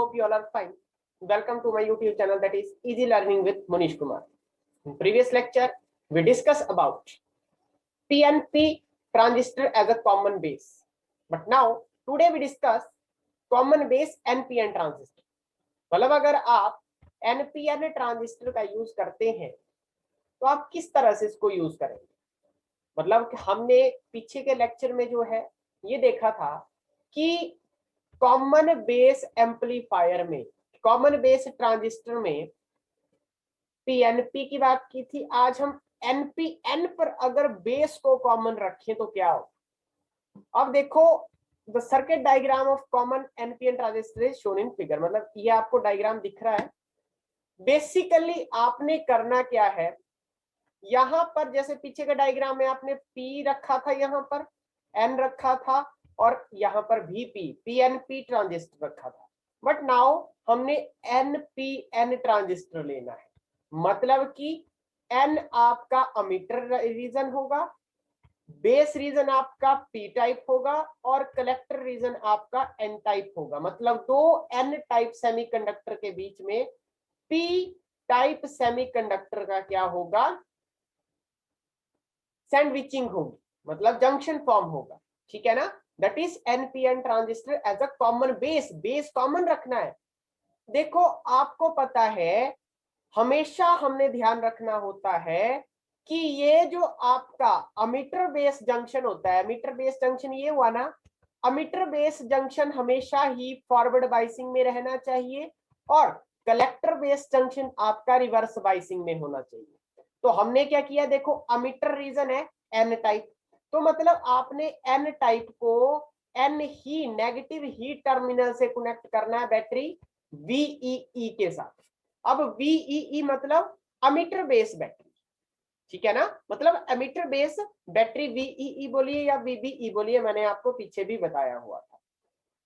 hope you all are fine. Welcome to my YouTube channel, that is Easy Learning with Manish Kumar. In previous lecture, we discussed about PNP transistor as a common base. But now, today we discuss common base NPN transistor. मतलब अगर आप NPN transistor का use करते हैं तो आप किस तरह से इसको यूज करेंगे। मतलब हमने पीछे के लेक्चर में जो है ये देखा था कि कॉमन बेस एम्पलीफायर में, कॉमन बेस ट्रांजिस्टर में पीएनपी की बात की थी। आज हम एनपीएन पर अगर बेस को कॉमन रखें तो क्या हो। अब देखो, the circuit diagram of common NPN transistor is shown in figure. मतलब ये आपको डायग्राम दिख रहा है। बेसिकली आपने करना क्या है, यहां पर जैसे पीछे का डायग्राम में आपने पी रखा था, यहां पर एन रखा था और यहां पर भी पीएनपी ट्रांजिस्टर रखा था। बट नाउ हमने एनपीएन ट्रांजिस्टर लेना है। मतलब कि एन आपका अमीटर रीजन होगा, बेस रीजन आपका पी टाइप होगा और कलेक्टर रीजन आपका एन टाइप होगा। मतलब दो एन टाइप सेमीकंडक्टर के बीच में पी टाइप सेमीकंडक्टर का क्या होगा, सैंडविचिंग होगी, मतलब जंक्शन फॉर्म होगा। ठीक है ना। That is NPN transistor as a common base. Base common रखना है। देखो आपको पता है, हमेशा हमने ध्यान रखना होता है कि ये जो आपका अमीटर बेस जंक्शन होता है, अमीटर बेस जंक्शन ये हुआ ना, अमीटर बेस जंक्शन हमेशा ही फॉरवर्ड बाइसिंग में रहना चाहिए और कलेक्टर बेस जंक्शन आपका रिवर्स बाइसिंग में होना चाहिए। तो हमने क्या किया, देखो अमीटर रीजन है एन टाइप, तो मतलब आपने एन टाइप को एन ही नेगेटिव ही टर्मिनल से कनेक्ट करना है बैटरी वीईई के साथ। अब वीईई मतलब अमीटर बेस बैटरी। ठीक है ना। मतलब अमीटर बेस बैटरी वीईई बोलिए या वीबीई बोलिए, मैंने आपको पीछे भी बताया हुआ था।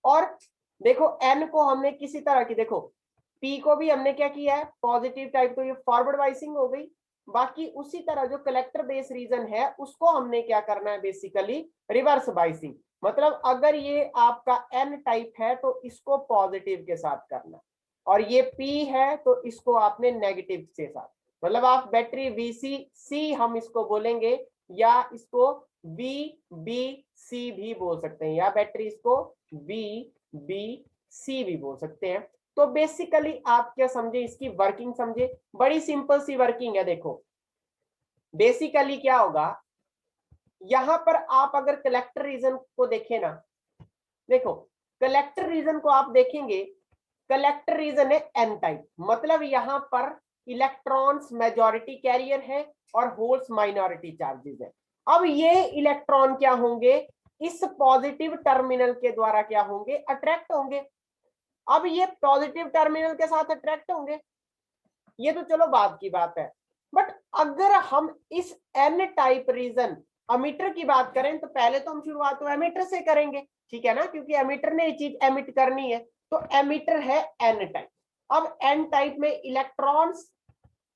और देखो एन को हमने किसी तरह की, देखो पी को भी हमने क्या किया है, पॉजिटिव टाइप, तो ये फॉरवर्ड बाइसिंग हो गई। बाकी उसी तरह जो कलेक्टर बेस रीजन है उसको हमने क्या करना है, बेसिकली रिवर्स बाइसिंग। मतलब अगर ये आपका एन टाइप है तो इसको पॉजिटिव के साथ करना, और ये पी है तो इसको आपने नेगेटिव के साथ। मतलब आप बैटरी वीसी सी हम इसको बोलेंगे, या इसको वी बी सी भी बोल सकते हैं, या बैटरी इसको वी बी सी भी बोल सकते हैं। तो बेसिकली आप क्या समझे, इसकी वर्किंग समझे। बड़ी सिंपल सी वर्किंग है। देखो बेसिकली क्या होगा, यहां पर आप अगर कलेक्टर रीजन को देखें ना, देखो कलेक्टर रीजन को आप देखेंगे, कलेक्टर रीजन है एन टाइप। मतलब यहां पर इलेक्ट्रॉन्स मेजॉरिटी कैरियर है और होल्स माइनॉरिटी चार्जेस है। अब ये इलेक्ट्रॉन क्या होंगे, इस पॉजिटिव टर्मिनल के द्वारा क्या होंगे, अट्रैक्ट होंगे। अब ये पॉजिटिव टर्मिनल के साथ अट्रैक्ट होंगे, ये तो चलो बाद की बात है। बट अगर हम इस एन टाइप रीजन अमीटर की बात करें तो पहले तो हम शुरुआत तो एमीटर से करेंगे। ठीक है ना, क्योंकि एमीटर ने ये चीज एमिट करनी है। तो एमीटर है एन टाइप। अब एन टाइप में इलेक्ट्रॉन्स,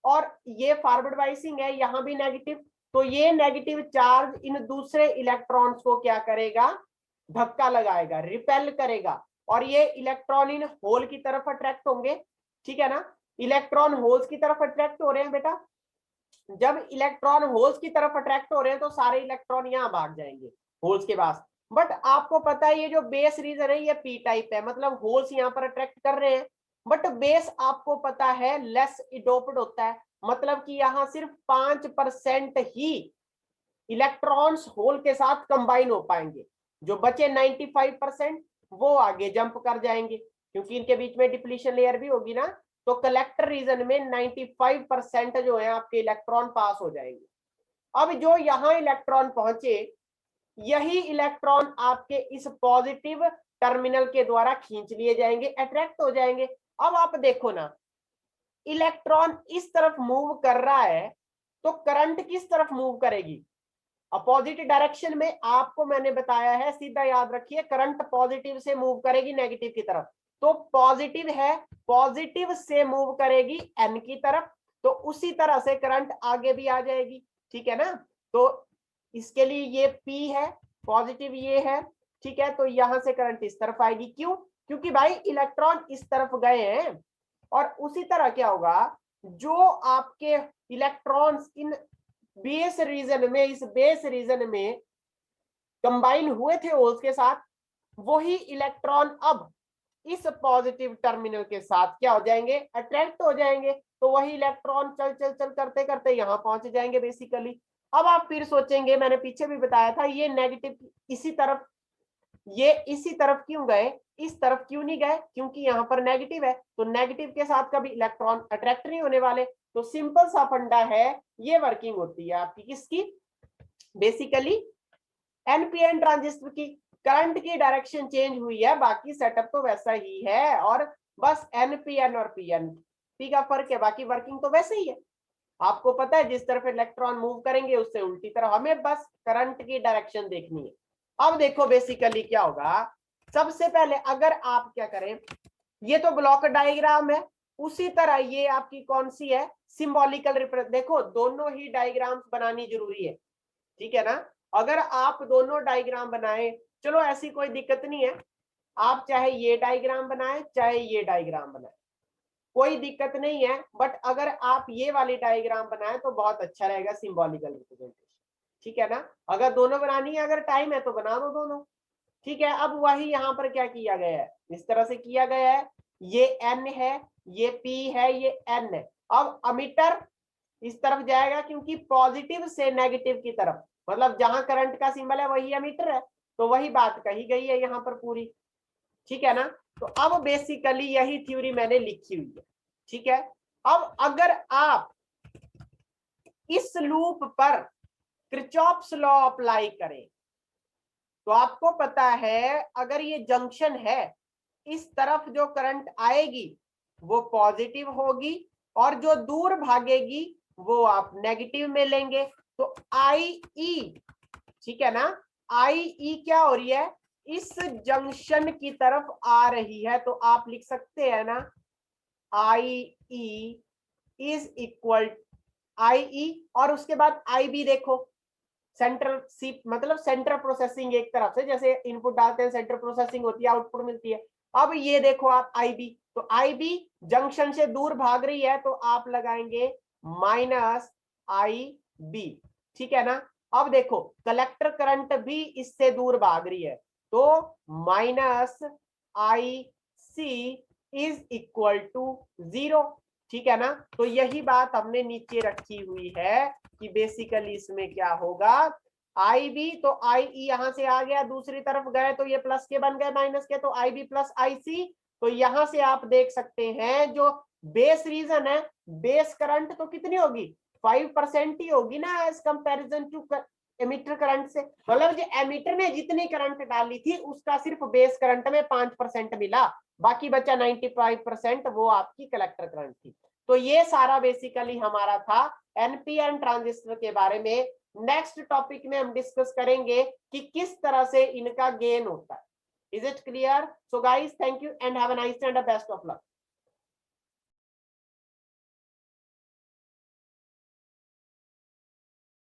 और ये फॉरवर्ड बाइसिंग है, यहां भी नेगेटिव, तो ये नेगेटिव चार्ज इन दूसरे इलेक्ट्रॉन्स को क्या करेगा, धक्का लगाएगा, रिपेल करेगा, और ये इलेक्ट्रॉन इन होल की तरफ अट्रैक्ट होंगे। ठीक है ना। इलेक्ट्रॉन होल्स की तरफ अट्रैक्ट हो रहे हैं बेटा। जब इलेक्ट्रॉन होल्स की तरफ अट्रैक्ट हो रहे हैं तो सारे इलेक्ट्रॉन यहां भाग जाएंगे होल्स के पास। बट आपको पता है ये जो बेस रीजन है ये पी टाइप है, मतलब होल्स यहां पर अट्रैक्ट कर रहे हैं। बट बेस आपको पता है लेस डोप्ड होता है, मतलब कि यहां सिर्फ 5% ही इलेक्ट्रॉन्स होल के साथ कंबाइन हो पाएंगे। जो बचे 95% वो आगे जंप कर जाएंगे, क्योंकि इनके बीच में डिप्लीशन लेयर भी होगी ना। तो कलेक्टर रीजन में 95% जो है आपके इलेक्ट्रॉन पास हो जाएंगे। अब जो यहां इलेक्ट्रॉन पहुंचे, यही इलेक्ट्रॉन आपके इस पॉजिटिव टर्मिनल के द्वारा खींच लिए जाएंगे, अट्रैक्ट हो जाएंगे। अब आप देखो ना, इलेक्ट्रॉन इस तरफ मूव कर रहा है तो करंट किस तरफ मूव करेगी, अपोजिट डायरेक्शन में। आपको मैंने बताया है, सीधा याद रखिए, करंट पॉजिटिव से मूव करेगी नेगेटिव की तरफ। तो पॉजिटिव है, पॉजिटिव से मूव करेगी एन की तरफ, तो उसी तरह से करंट आगे भी आ जाएगी। ठीक है ना। तो इसके लिए ये पी है, पॉजिटिव ये है। ठीक है, तो यहां से करंट इस तरफ आएगी। क्यों, क्योंकि भाई इलेक्ट्रॉन इस तरफ गए हैं, और उसी तरह क्या होगा, जो आपके इलेक्ट्रॉन्स इन बेस रीजन में, इस बेस रीजन में कंबाइन हुए थे होल्स के साथ, वही इलेक्ट्रॉन अब इस पॉजिटिव टर्मिनल के साथ क्या हो जाएंगे, अट्रैक्ट हो जाएंगे। तो वही इलेक्ट्रॉन चल चल चल करते करते यहां पहुंच जाएंगे बेसिकली। अब आप फिर सोचेंगे, मैंने पीछे भी बताया था, ये नेगेटिव इसी तरफ, ये इसी तरफ क्यों गए, इस तरफ क्यों नहीं गए, क्योंकि यहाँ पर नेगेटिव है, तो नेगेटिव के साथ कभी इलेक्ट्रॉन अट्रैक्ट नहीं होने वाले। तो सिंपल सा फंडा है, ये वर्किंग होती है आपकी किसकी, बेसिकली एनपीएन ट्रांजिस्टर की। करंट की डायरेक्शन चेंज हुई है, बाकी सेटअप तो वैसा ही है, और बस एनपीएन और पीएनपी का फर्क है, बाकी वर्किंग तो वैसे ही है। आपको पता है जिस तरफ इलेक्ट्रॉन मूव करेंगे उससे उल्टी तरफ, हमें बस करंट की डायरेक्शन देखनी है। अब देखो बेसिकली क्या होगा, सबसे पहले अगर आप क्या करें, ये तो ब्लॉक डायग्राम है, उसी तरह ये आपकी कौन सी है, सिंबॉलिकल रिप्रेजेंट। देखो दोनों ही डायग्राम्स बनानी जरूरी है, ठीक है ना। अगर आप दोनों डायग्राम बनाए, चलो ऐसी कोई दिक्कत नहीं है, आप चाहे ये डायग्राम बनाए चाहे ये डायग्राम बनाए, कोई दिक्कत नहीं है। बट अगर आप ये वाली डायग्राम बनाए तो बहुत अच्छा रहेगा, सिंबॉलिकल रिप्रेजेंटेशन, ठीक है ना। अगर दोनों बनानी है, अगर टाइम है तो बना दो दोनों, ठीक है। अब वही यहाँ पर क्या किया गया है, इस तरह से किया गया है, ये एन है, ये पी है, ये एन है। अब अमीटर इस तरफ जाएगा, क्योंकि पॉजिटिव से नेगेटिव की तरफ, मतलब जहां करंट का सिंबल है वही एमीटर है, तो वही बात कही गई है यहाँ पर पूरी, ठीक है ना। तो अब बेसिकली यही थ्योरी मैंने लिखी हुई है, ठीक है। अब अगर आप इस लूप पर किरचॉफ्स लॉ अप्लाई करें, तो आपको पता है अगर ये जंक्शन है, इस तरफ जो करंट आएगी वो पॉजिटिव होगी, और जो दूर भागेगी वो आप नेगेटिव में लेंगे। तो आई ई, ठीक है ना, आई ई क्या हो रही है, इस जंक्शन की तरफ आ रही है, तो आप लिख सकते हैं ना, आई ई इज इक्वल आई ई, और उसके बाद आई बी देखो, सेंट्रल सी मतलब सेंट्रल प्रोसेसिंग, एक तरफ से जैसे इनपुट डालते हैं सेंट्रल प्रोसेसिंग होती है, आउटपुट मिलती है। अब ये देखो आप आई बी, तो आई बी जंक्शन से दूर भाग रही है, तो आप लगाएंगे माइनस आई बी, ठीक है ना। अब देखो कलेक्टर करंट भी इससे दूर भाग रही है, तो minus I C is equal to 0, ठीक है ना। तो यही बात हमने नीचे रखी हुई है कि बेसिकली इसमें क्या होगा, आई बी, तो आई ई यहां से आ गया, दूसरी तरफ गए तो ये प्लस के बन गए माइनस के, तो आई बी प्लस आई सी। तो यहां से आप देख सकते हैं जो बेस रीजन है, बेस करंट तो कितनी होगी, 5% ही होगी ना, as comparison to emitter current से। मतलब जो एमीटर ने जितनी करंट डाली थी उसका सिर्फ बेस करंट में 5% मिला, बाकी बचा 95% वो आपकी कलेक्टर करंट थी। तो ये सारा बेसिकली हमारा था एनपीएन ट्रांजिस्टर के बारे में। नेक्स्ट टॉपिक में हम डिस्कस करेंगे कि किस तरह से इनका गेन होता है। Is it clear? So guys, thank you and have a nice day and best of luck.